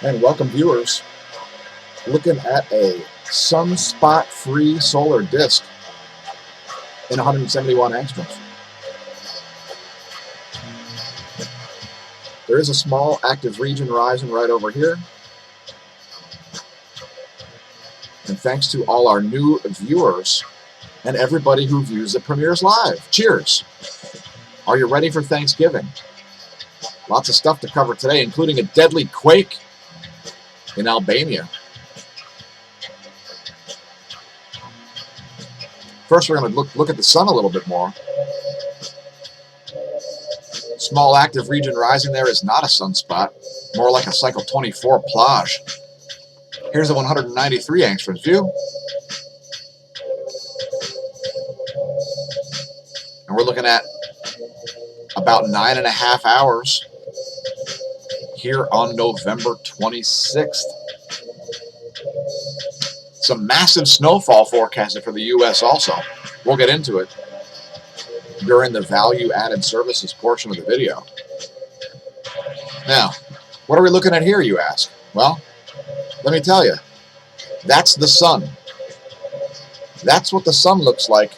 And welcome viewers, looking at a sunspot-free solar disk in 171 angstroms. There is a small active region rising right over here. And thanks to all our new viewers and everybody who views the premieres live. Cheers! Are you ready for Thanksgiving? Lots of stuff to cover today, including a deadly quake in Albania. First, we're going to look at the sun a little bit more. Small active region rising there is not a sunspot, more like a cycle 24 plage. Here's a 193 angstroms view. And we're looking at about 9.5 hours here on November 26th. Some massive snowfall forecasted for the U.S. also. We'll get into it during the value-added services portion of the video. Now, what are we looking at here, you ask? Well, let me tell you. That's the sun. That's what the sun looks like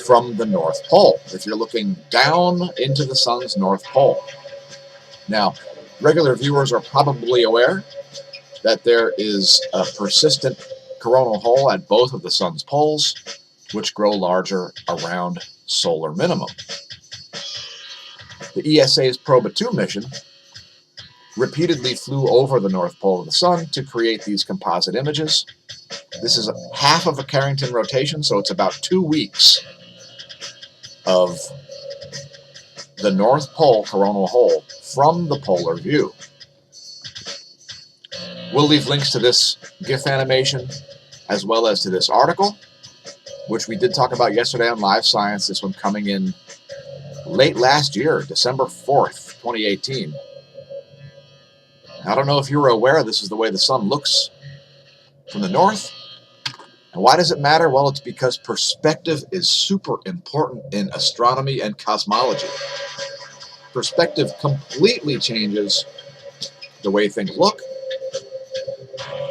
from the North Pole, if you're looking down into the sun's North Pole. Now, regular viewers are probably aware that there is a persistent coronal hole at both of the sun's poles, which grow larger around solar minimum. The ESA's Proba 2 mission repeatedly flew over the North Pole of the sun to create these composite images. This is half of a Carrington rotation, so it's about 2 weeks of the North Pole coronal hole from the polar view. We'll leave links to this GIF animation as well as to this article, which we did talk about yesterday on Live Science, this one coming in late last year, December 4th, 2018. I don't know if you were aware this is the way the sun looks from the north. And why does it matter? Well, it's because perspective is super important in astronomy and cosmology. Perspective completely changes the way things look.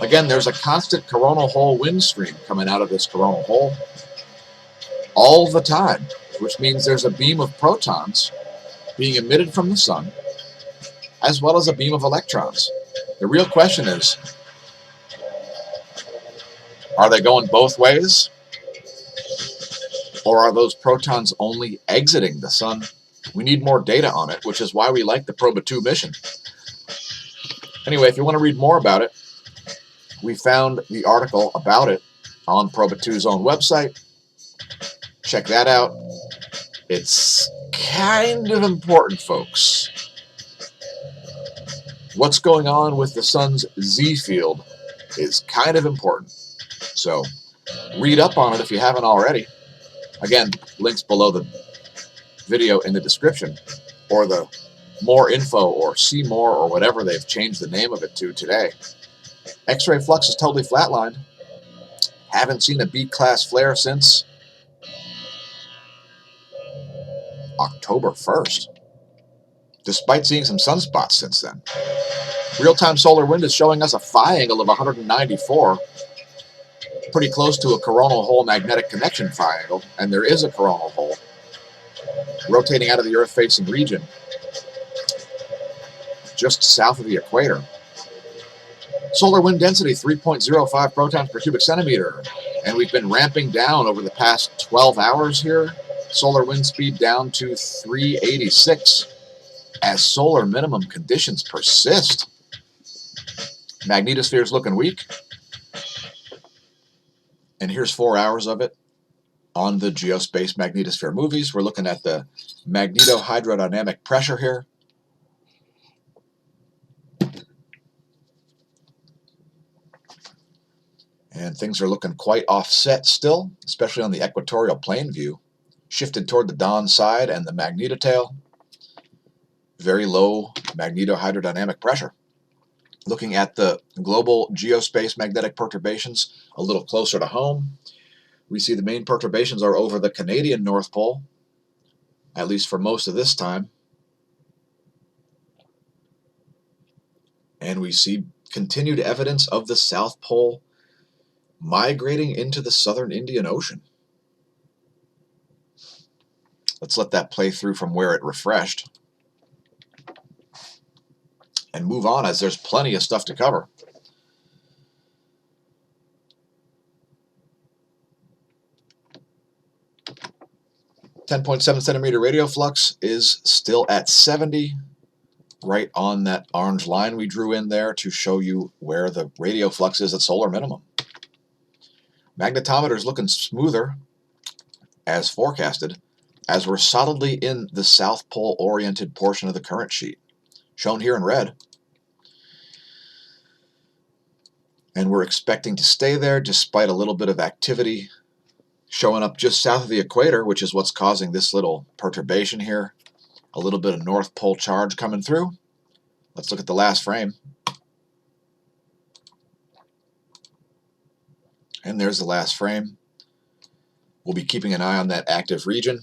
Again, there's a constant coronal hole wind stream coming out of this coronal hole all the time, which means there's a beam of protons being emitted from the sun, as well as a beam of electrons. The real question is, are they going both ways? Or are those protons only exiting the sun? We need more data on it, which is why we like the Proba 2 mission. Anyway, if you want to read more about it, we found the article about it on Proba 2's own website. Check that out. It's kind of important, folks. What's going on with the sun's Z field is kind of important. So read up on it if you haven't already. Again, links below the video in the description, or the more info or see more or whatever they've changed the name of it to today. X-ray flux is totally flatlined. Haven't seen a B-class flare since October 1st, despite seeing some sunspots since then. Real-time solar wind is showing us a phi angle of 194, pretty close to a coronal hole magnetic connection phi angle, and there is a coronal hole rotating out of the Earth-facing region just south of the equator. Solar wind density, 3.05 protons per cubic centimeter, and we've been ramping down over the past 12 hours here. Solar wind speed down to 386 as solar minimum conditions persist. Magnetosphere is looking weak. And here's 4 hours of it on the Geospace Magnetosphere movies. We're looking at the magnetohydrodynamic pressure here. And things are looking quite offset still, especially on the equatorial plane view. Shifted toward the dawn side and the magnetotail. Very low magnetohydrodynamic pressure. Looking at the global geospace magnetic perturbations a little closer to home, we see the main perturbations are over the Canadian North Pole, at least for most of this time. And we see Continued evidence of the South Pole migrating into the southern Indian Ocean. Let's let that play through from where it refreshed and move on, as there's plenty of stuff to cover. .7 centimeter radial flux is still at 70, right on that orange line we drew in there to show you where the radial flux is at solar minimum. Magnetometer is looking smoother as forecasted, as we're solidly in the South Pole oriented portion of the current sheet, shown here in red. And we're expecting to stay there despite a little bit of activity showing up just south of the equator, which is what's causing this little perturbation here. A little bit of North Pole charge coming through. Let's look at the last frame. And there's the last frame. We'll be keeping an eye on that active region.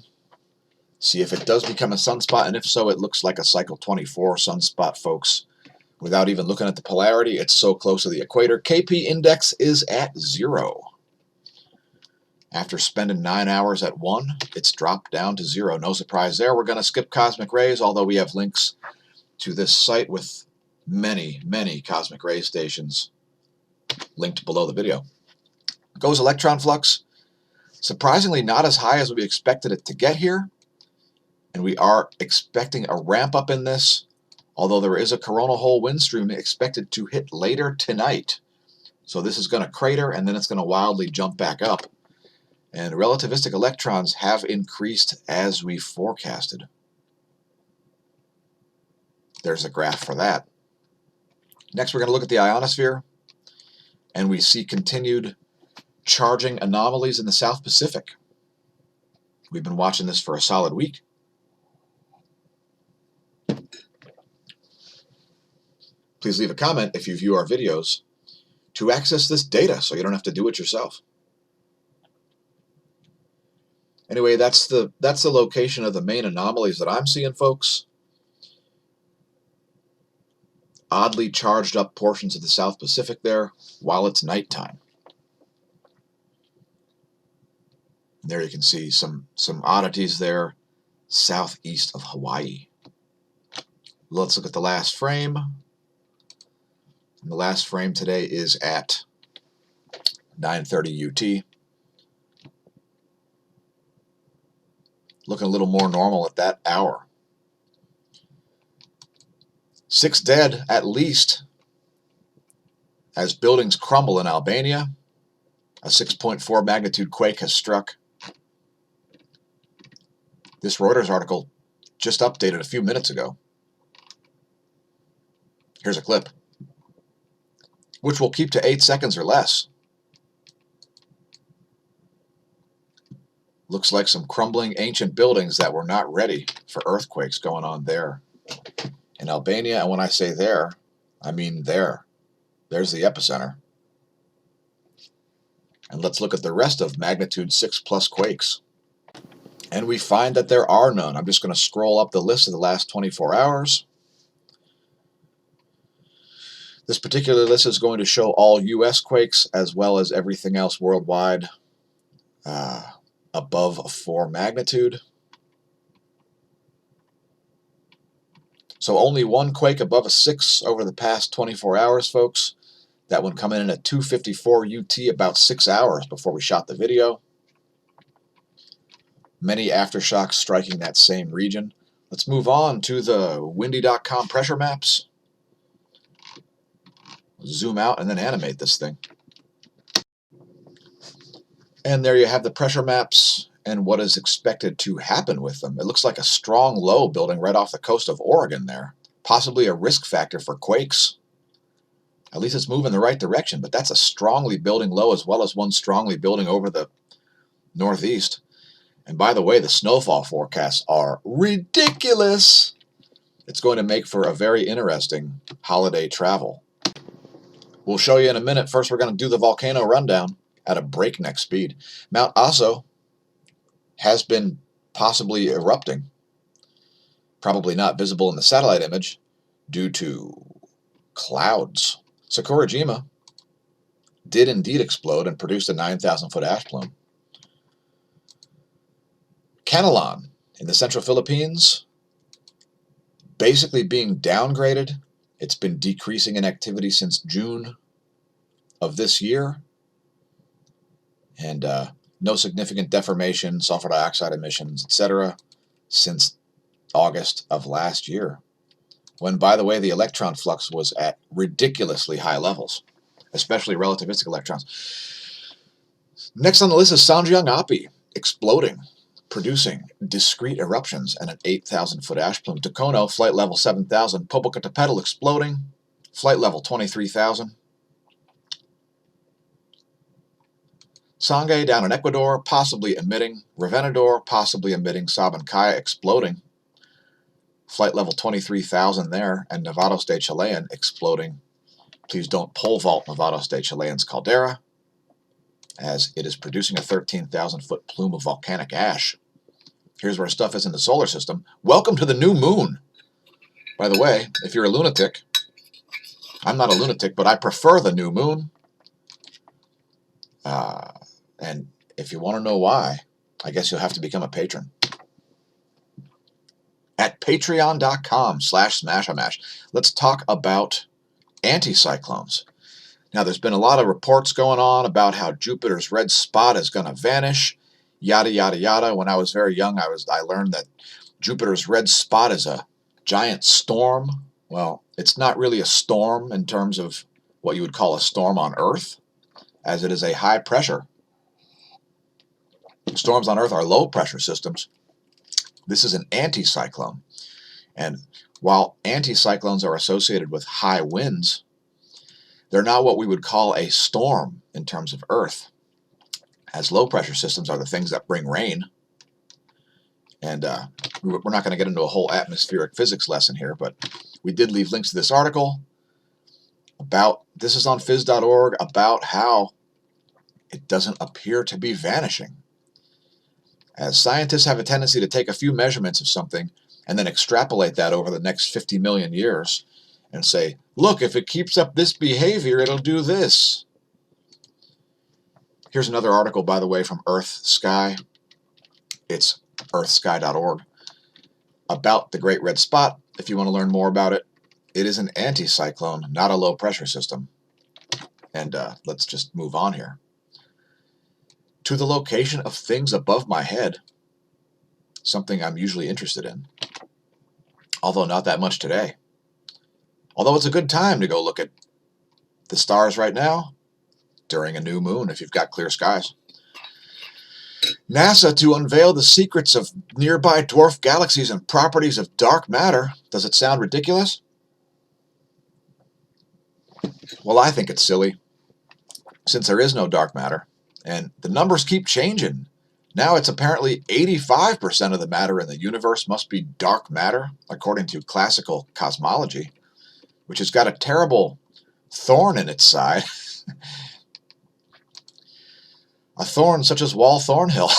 See if it does become a sunspot, and if so, it looks like a cycle 24 sunspot, folks. Without even looking at the polarity, it's so close to the equator. KP index is at 0. After spending 9 hours at 1, it's dropped down to 0. No surprise there. We're going to skip cosmic rays, although we have links to this site with many, many cosmic ray stations linked below the video. Goes electron flux. Surprisingly not as high as we expected it to get here. And we are expecting a ramp up in this, although there is a coronal hole wind stream expected to hit later tonight. So this is going to crater, and then it's going to wildly jump back up. And relativistic electrons have increased as we forecasted. There's a graph for that. Next, we're going to look at the ionosphere, and we see continued charging anomalies in the South Pacific. We've been watching this for a solid week. Please leave a comment if you view our videos to access this data so you don't have to do it yourself. Anyway, that's the location of the main anomalies that I'm seeing, folks. Oddly charged up portions of the South Pacific there while it's nighttime. And there you can see some oddities there southeast of Hawaii. Let's look at the last frame. And the last frame today is at 9:30 UT. Looking a little more normal at that hour. 6 dead at least as buildings crumble in Albania. A 6.4 magnitude quake has struck. This Reuters article just updated a few minutes ago. Here's a clip, which we'll keep to 8 seconds or less. Looks like some crumbling ancient buildings that were not ready for earthquakes going on there in Albania. And when I say there, I mean there. There's the epicenter. And let's look at the rest of magnitude 6+ quakes. And we find that there are none. I'm just going to scroll up the list of the last 24 hours. This particular list is going to show all U.S. quakes as well as everything else worldwide above a 4 magnitude. So only one quake above a 6 over the past 24 hours, folks. That one coming in at 2:54 UT, about 6 hours before we shot the video. Many aftershocks striking that same region. Let's move on to the windy.com pressure maps. Zoom out and then animate this thing. And there you have the pressure maps and what is expected to happen with them. It looks like a strong low building right off the coast of Oregon there. Possibly a risk factor for quakes. At least it's moving in the right direction, but that's a strongly building low as well as one strongly building over the northeast. And by the way, the snowfall forecasts are ridiculous. It's going to make for a very interesting holiday travel. We'll show you in a minute. First, we're going to do the volcano rundown at a breakneck speed. Mount Aso has been possibly erupting. Probably not visible in the satellite image due to clouds. Sakurajima did indeed explode and produced a 9,000-foot ash plume. Canelon in the central Philippines, basically being downgraded. It's been decreasing in activity since June of this year, and no significant deformation, sulfur dioxide emissions, etc., since August of last year, when, by the way, the electron flux was at ridiculously high levels, especially relativistic electrons. Next on the list is Sanjiang-api, exploding, producing discrete eruptions and an 8,000-foot ash plume. Tokono, flight level 7,000. Popocatépetl exploding, flight level 23,000. Sangay down in Ecuador, possibly emitting. Revenador, possibly emitting. Sabancaya exploding, flight level 23,000 there. And Nevados de Chilean exploding. Please don't pole vault Nevados de Chilean's caldera, as it is producing a 13,000-foot plume of volcanic ash. Here's where stuff is in the solar system. Welcome to the new moon. By the way, if you're a lunatic, I'm not a lunatic, but I prefer the new moon. And if you want to know why, I guess you'll have to become a patron at patreon.com/smAsho. Let's talk about anticyclones. Now, there's been a lot of reports going on about how Jupiter's red spot is going to vanish, yada, yada, yada. When I was very young, I learned that Jupiter's red spot is a giant storm. Well, it's not really a storm in terms of what you would call a storm on Earth, as it is a high pressure. Storms on Earth are low pressure systems. This is an anticyclone. And while anticyclones are associated with high winds, they're not what we would call a storm in terms of Earth, as low pressure systems are the things that bring rain. And we're not going to get into a whole atmospheric physics lesson here, but we did leave links to this article about, this is on phys.org, about how it doesn't appear to be vanishing. As scientists have a tendency to take a few measurements of something and then extrapolate that over the next 50 million years and say, look, if it keeps up this behavior, it'll do this. Here's another article, by the way, from Earth Sky. It's earthsky.org, about the Great Red Spot. If you want to learn more about it, it is an anticyclone, not a low pressure system. And let's just move on here to the location of things above my head, something I'm usually interested in, although not that much today. Although it's a good time to go look at the stars right now during a new moon if you've got clear skies. NASA to unveil the secrets of nearby dwarf galaxies and properties of dark matter. Does it sound ridiculous? Well, I think it's silly, since there is no dark matter, and the numbers keep changing. Now it's apparently 85% of the matter in the universe must be dark matter, according to classical cosmology, which has got a terrible thorn in its side. A thorn such as Wall Thornhill.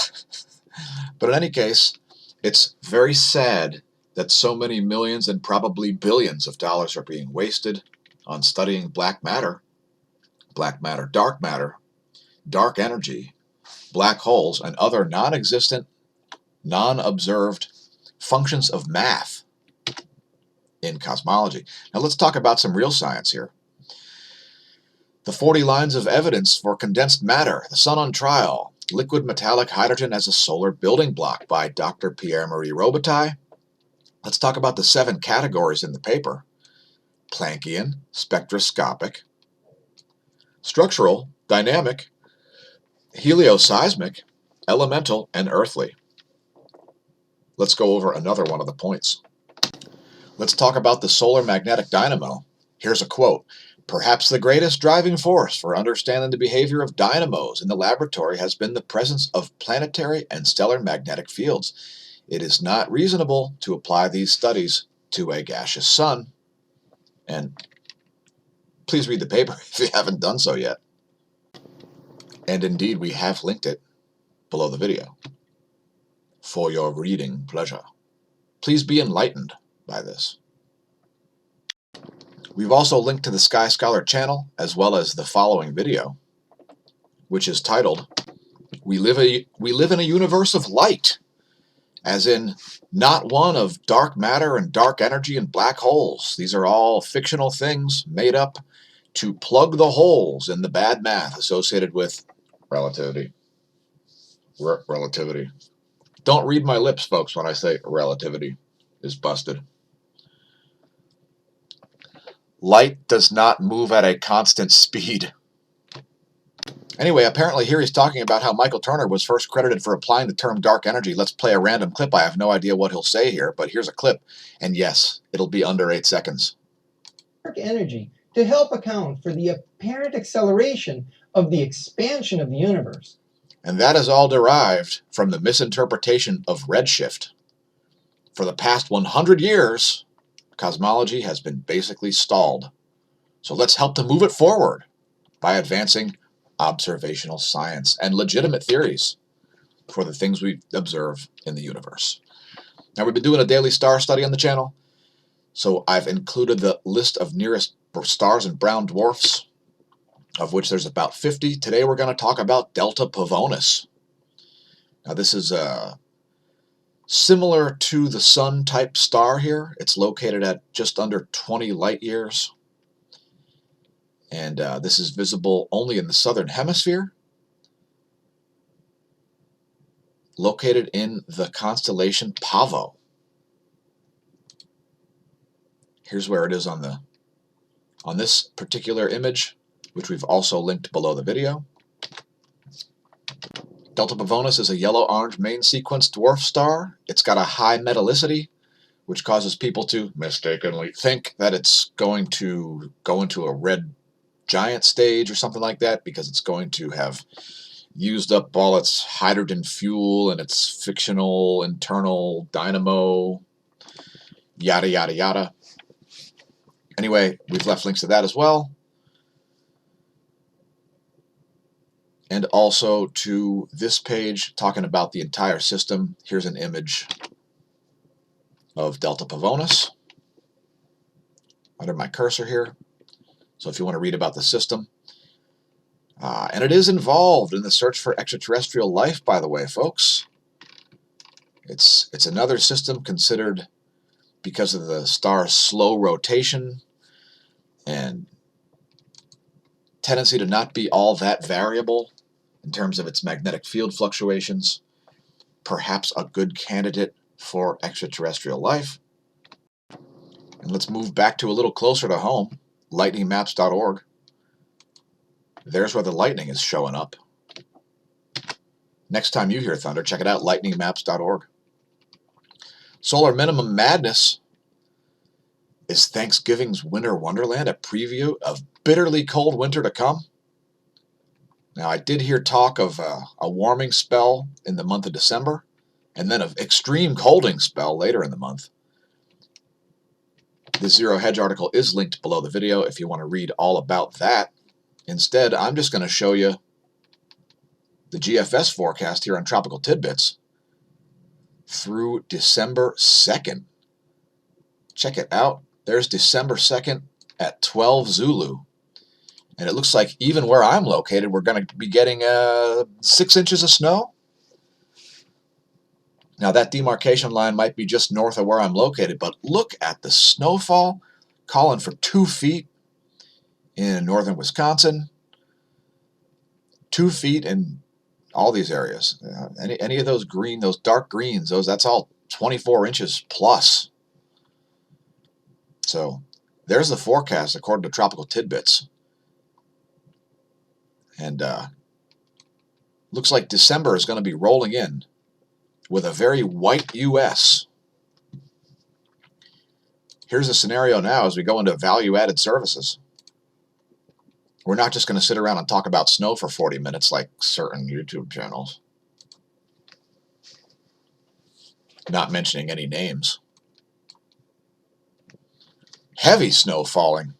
But in any case, it's very sad that so many millions and probably billions of dollars are being wasted on studying dark matter, dark energy, black holes, and other non-existent, non-observed functions of math in cosmology. Now let's talk about some real science here. The 40 lines of evidence for condensed matter, the sun on trial, liquid metallic hydrogen as a solar building block by Dr. Pierre-Marie Robitaille. Let's talk about the 7 categories in the paper: Planckian, spectroscopic, structural, dynamic, helioseismic, elemental, and earthly. Let's go over another one of the points. Let's talk about the solar magnetic dynamo. Here's a quote. Perhaps the greatest driving force for understanding the behavior of dynamos in the laboratory has been the presence of planetary and stellar magnetic fields. It is not reasonable to apply these studies to a gaseous sun. And please read the paper if you haven't done so yet. And indeed, we have linked it below the video for your reading pleasure. Please be enlightened by this. We've also linked to the Sky Scholar channel, as well as the following video, which is titled, We live in a universe of light, as in not one of dark matter and dark energy and black holes. These are all fictional things made up to plug the holes in the bad math associated with relativity. Relativity. Don't read my lips, folks, when I say relativity is busted. Light does not move at a constant speed. Anyway, apparently here he's talking about how Michael Turner was first credited for applying the term dark energy. Let's play a random clip. I have no idea what he'll say here, but here's a clip. And yes, it'll be under 8 seconds. Dark energy to help account for the apparent acceleration of the expansion of the universe. And that is all derived from the misinterpretation of redshift. For the past 100 years, cosmology has been basically stalled. So let's help to move it forward by advancing observational science and legitimate theories for the things we observe in the universe. Now, we've been doing a daily star study on the channel, so I've included the list of nearest stars and brown dwarfs, of which there's about 50. Today we're going to talk about Delta Pavonis. Now, this is similar to the Sun type star here. It's located at just under 20 light years. And this is visible only in the southern hemisphere, located in the constellation Pavo. Here's where it is on this particular image, which we've also linked below the video. Delta Pavonis is a yellow-orange main sequence dwarf star. It's got a high metallicity, which causes people to mistakenly think that it's going to go into a red giant stage or something like that, because it's going to have used up all its hydrogen fuel and its fictional internal dynamo, yada, yada, yada. Anyway, we've left links to that as well. And also to this page talking about the entire system. Here's an image of Delta Pavonis under my cursor here. So if you want to read about the system. And it is involved in the search for extraterrestrial life, by the way, folks. It's another system considered, because of the star's slow rotation and tendency to not be all that variable in terms of its magnetic field fluctuations, perhaps a good candidate for extraterrestrial life. And let's move back to a little closer to home, lightningmaps.org. There's where the lightning is showing up. Next time you hear thunder, check it out, lightningmaps.org. Solar minimum madness. Is Thanksgiving's winter wonderland a preview of bitterly cold winter to come? Now, I did hear talk of a warming spell in the month of December, and then an extreme colding spell later in the month. The Zero Hedge article is linked below the video if you want to read all about that. Instead, I'm just going to show you the GFS forecast here on Tropical Tidbits through December 2nd. Check it out. There's December 2nd at 12 Zulu. And it looks like even where I'm located, we're going to be getting 6 inches of snow. Now, that demarcation line might be just north of where I'm located, but look at the snowfall, calling for 2 feet in northern Wisconsin, 2 feet in all these areas. Any of those green, those dark greens, that's all 24 inches plus. So there's the forecast according to Tropical Tidbits. And looks like December is going to be rolling in with a very white U.S. Here's the scenario now as we go into value-added services. We're not just going to sit around and talk about snow for 40 minutes like certain YouTube channels. Not mentioning any names. Heavy snow falling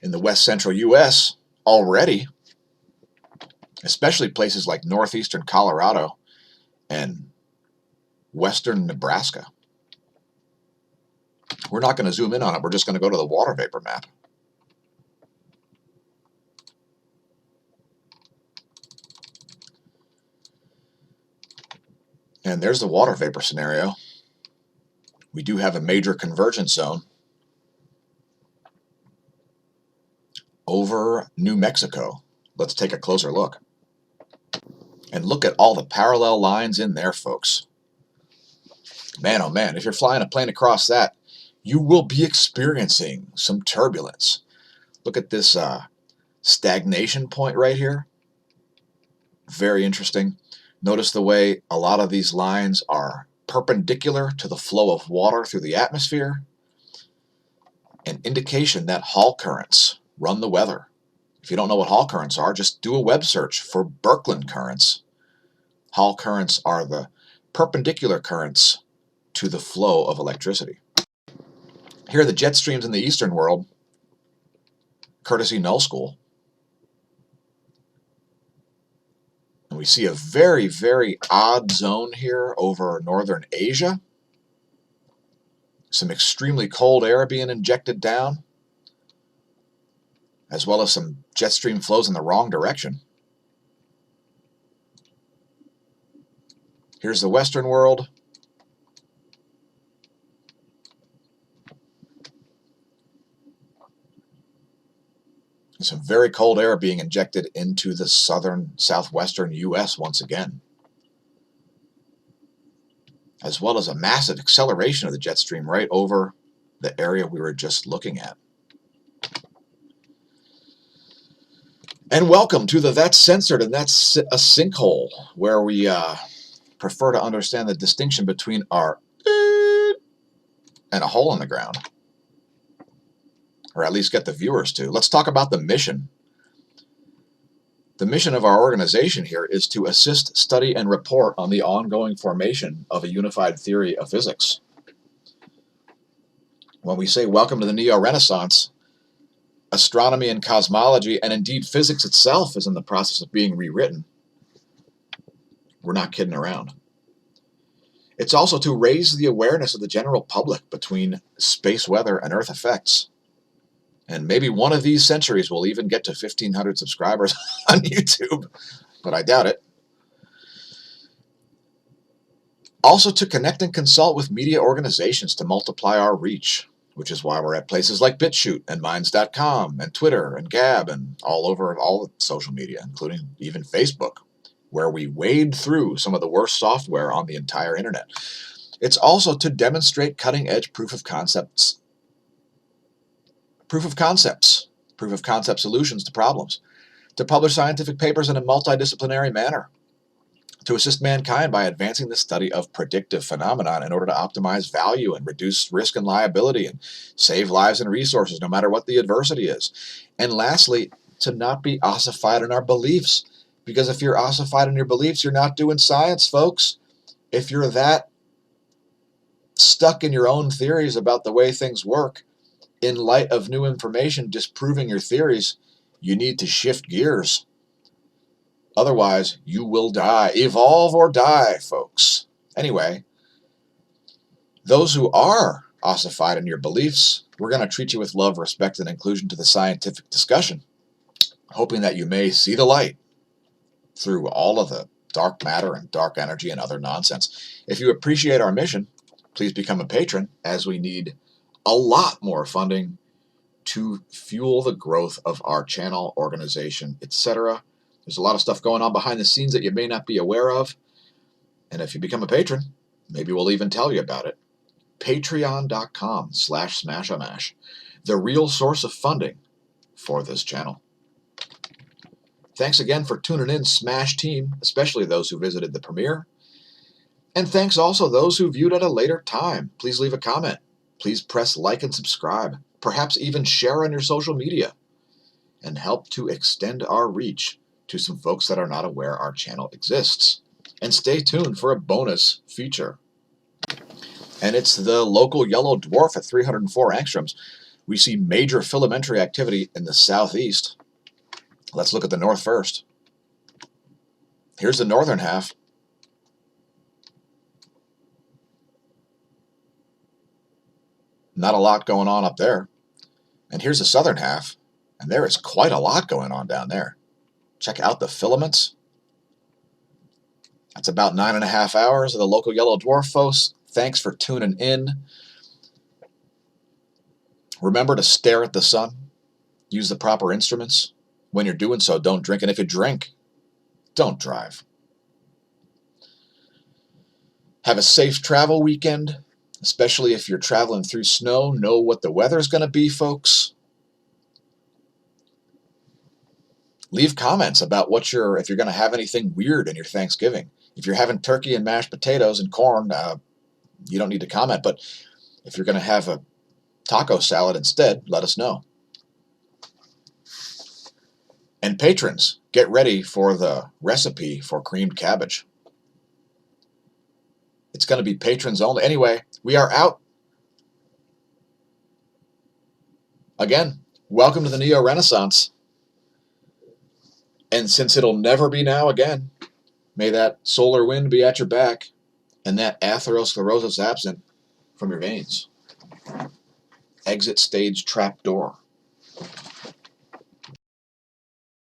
in the west central U.S. already, especially places like northeastern Colorado and western Nebraska. We're not going to zoom in on it. We're just going to go to the water vapor map. And there's the water vapor scenario. We do have a major convergence zone over New Mexico. Let's take a closer look. And look at all the parallel lines in there, folks. Man, oh man, if you're flying a plane across that, you will be experiencing some turbulence. Look at this stagnation point right here. Very interesting. Notice the way a lot of these lines are perpendicular to the flow of water through the atmosphere. An indication that Hall currents run the weather. If you don't know what Hall currents are, just do a web search for Birkeland currents. Hall currents are the perpendicular currents to the flow of electricity. Here are the jet streams in the eastern world, courtesy Null School. And we see a very, very odd zone here over northern Asia. Some extremely cold air being injected down, as well as some jet stream flows in the wrong direction. Here's the western world. Some very cold air being injected into the southern, southwestern U.S. once again, as well as a massive acceleration of the jet stream right over the area we were just looking at. And welcome to the That's Censored and That's a Sinkhole, where we prefer to understand the distinction between our and a hole in the ground, or at least get the viewers to. Let's talk about the mission. The mission of our organization here is to assist, study, and report on the ongoing formation of a unified theory of physics. When we say welcome to the Neo-Renaissance, astronomy and cosmology, and indeed physics itself, is in the process of being rewritten. We're not kidding around. It's also to raise the awareness of the general public between space weather and Earth effects. And maybe one of these centuries we'll even get to 1,500 subscribers on YouTube, but I doubt it. Also to connect and consult with media organizations to multiply our reach, which is why we're at places like BitChute and Minds.com and Twitter and Gab and all over all the social media, including even Facebook, where we wade through some of the worst software on the entire internet. It's also to demonstrate cutting-edge proof of concept solutions to problems, to publish scientific papers in a multidisciplinary manner, to assist mankind by advancing the study of predictive phenomena in order to optimize value and reduce risk and liability and save lives and resources no matter what the adversity is. And lastly, to not be ossified in our beliefs, because if you're ossified in your beliefs, you're not doing science, folks. If you're that stuck in your own theories about the way things work, in light of new information disproving your theories, you need to shift gears. Otherwise, you will die. Evolve or die, folks. Anyway, those who are ossified in your beliefs, we're going to treat you with love, respect, and inclusion to the scientific discussion, hoping that you may see the light through all of the dark matter and dark energy and other nonsense. If you appreciate our mission, please become a patron, as we need a lot more funding to fuel the growth of our channel, organization, etc. There's a lot of stuff going on behind the scenes that you may not be aware of. And if you become a patron, maybe we'll even tell you about it. Patreon.com/smAsho, the real source of funding for this channel. Thanks again for tuning in, Smash team, especially those who visited the premiere. And thanks also those who viewed at a later time. Please leave a comment. Please press like and subscribe. Perhaps even share on your social media. And help to extend our reach to some folks that are not aware our channel exists. And stay tuned for a bonus feature. And it's the local yellow dwarf at 304 angstroms. We see major filamentary activity in the southeast. Let's look at the north first. Here's the northern half. not a lot going on up there. And here's the southern half, and there is quite a lot going on down there. Check out the filaments. That's about 9.5 hours of the local yellow dwarf, folks. Thanks for tuning in. Remember to stare at the sun. Use the proper instruments. When you're doing so, don't drink. And if you drink, don't drive. Have a safe travel weekend, especially if you're traveling through snow. Know what the weather's going to be, folks. Leave comments about if you're going to have anything weird in your Thanksgiving. If you're having turkey and mashed potatoes and corn, you don't need to comment. But if you're going to have a taco salad instead, let us know. And patrons, get ready for the recipe for creamed cabbage. It's going to be patrons only. Anyway, we are out. Again, welcome to the Neo-Renaissance. And since it'll never be now again, may that solar wind be at your back and that atherosclerosis absent from your veins. Exit stage trap door.